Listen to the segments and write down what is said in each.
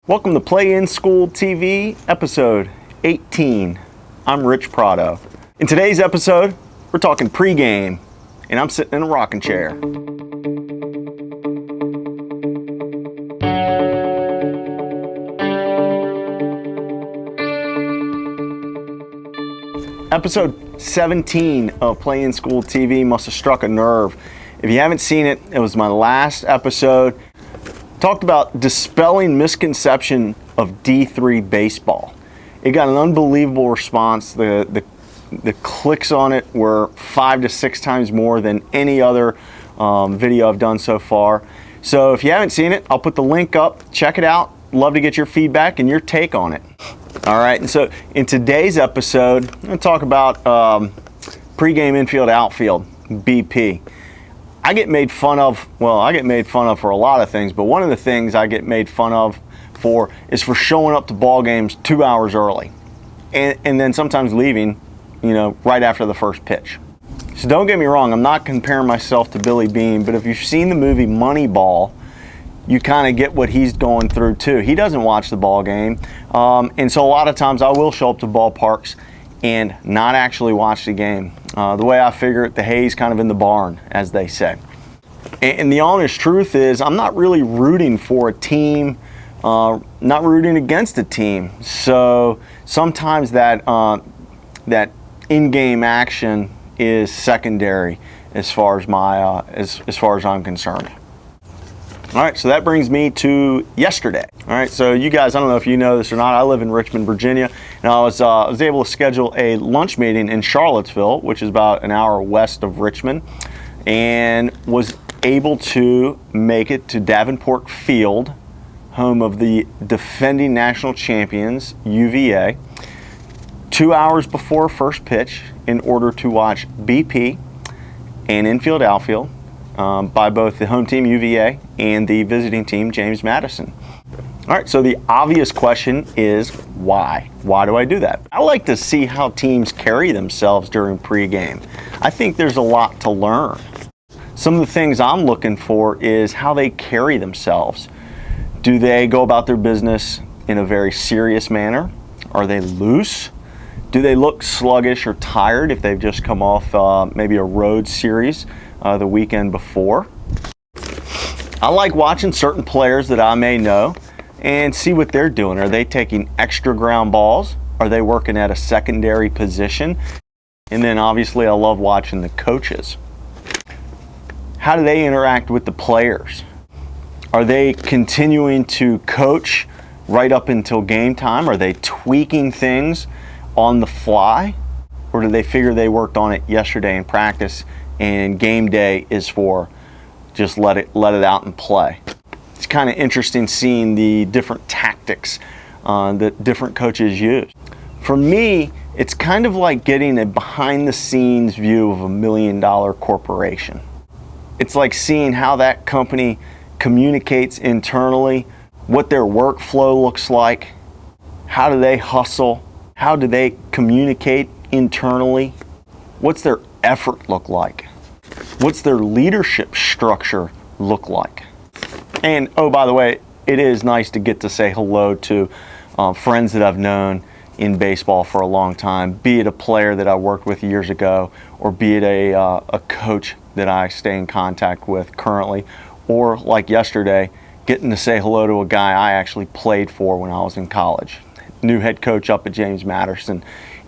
Welcome to Play in School TV, episode 18. I'm Rich Prado. In today's episode, we're talking pregame, and I'm sitting in a rocking chair. Episode 17 of Play in School TV must have struck a nerve. If you haven't seen it, it was my last episode. Talked about dispelling misconception of D3 baseball. It got an unbelievable response. The clicks on it were 5 to 6 times more than any other video I've done so far. So if you haven't seen it, I'll put the link up. Check it out. Love to get your feedback and your take on it. All right, and so in today's episode, I'm going to talk about pregame infield outfield, BP. I get made fun of for a lot of things, but one of the things I get made fun of for is for showing up to ball games 2 hours early and then sometimes leaving, right after the first pitch. So don't get me wrong, I'm not comparing myself to Billy Beane, but if you've seen the movie Moneyball, you kind of get what he's going through too. He doesn't watch the ball game, and so a lot of times I will show up to ballparks and not actually watch the game. The way I figure it, the hay's kind of in the barn, as they say. And the honest truth is, I'm not really rooting for a team, not rooting against a team. So sometimes that in-game action is secondary as far as as far as I'm concerned. All right, so that brings me to yesterday. All right, so you guys, I don't know if you know this or not, I live in Richmond, Virginia, and I was able to schedule a lunch meeting in Charlottesville, which is about an hour west of Richmond, and was able to make it to Davenport Field, home of the defending national champions, UVA, 2 hours before first pitch in order to watch BP and Infield Outfield by both the home team UVA and the visiting team James Madison. All right, so the obvious question is why? Why do I do that? I like to see how teams carry themselves during pregame. I think there's a lot to learn. Some of the things I'm looking for is how they carry themselves. Do they go about their business in a very serious manner? Are they loose? Do they look sluggish or tired if they've just come off maybe a road series the weekend before? I like watching certain players that I may know and see what they're doing. Are they taking extra ground balls? Are they working at a secondary position? And then obviously I love watching the coaches. How do they interact with the players? Are they continuing to coach right up until game time? Are they tweaking things on the fly? Or do they figure they worked on it yesterday in practice and game day is for just let it out and play? It's kind of interesting seeing the different tactics that different coaches use. For me, it's kind of like getting a behind the scenes view of $1 million corporation. It's like seeing how that company communicates internally, what their workflow looks like, how do they hustle, how do they communicate internally, what's their effort look like, what's their leadership structure look like. And oh, by the way, it is nice to get to say hello to friends that I've known in baseball for a long time, be it a player that I worked with years ago, or be it a coach that I stay in contact with currently, or like yesterday, getting to say hello to a guy I actually played for when I was in college. New head coach up at James Madison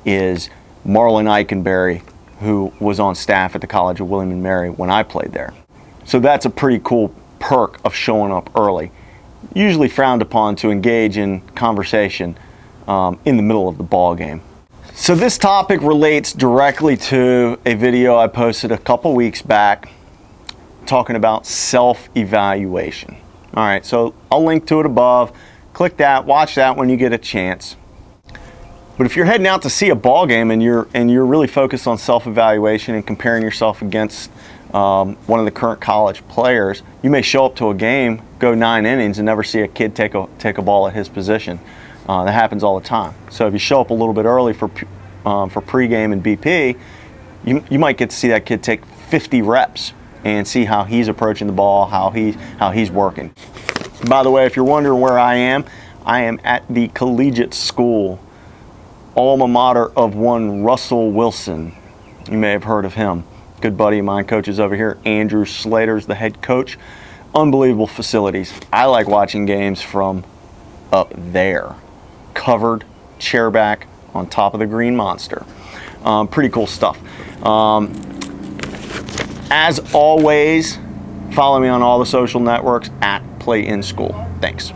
is Marlon Eikenberry, who was on staff at the College of William and Mary when I played there. So that's a pretty cool perk of showing up early. Usually frowned upon to engage in conversation in the middle of the ball game. So this topic relates directly to a video I posted a couple weeks back talking about self-evaluation. All right, so I'll link to it above. Click that, watch that when you get a chance. But if you're heading out to see a ball game and you're really focused on self-evaluation and comparing yourself against one of the current college players, you may show up to a game, go 9 innings, and never see a kid take a ball at his position. That happens all the time. So if you show up a little bit early for pregame and BP, you might get to see that kid take 50 reps and see how he's approaching the ball, how he's working. By the way, if you're wondering where I am I am at the collegiate school, alma mater of one Russell Wilson. You may have heard of him. Good buddy of mine coaches over here. Andrew Slater's the head coach. Unbelievable facilities. I like watching games from up there. Covered, chair back, on top of the green monster. Pretty cool stuff. As always, follow me on all the social networks at Play in School. Thanks.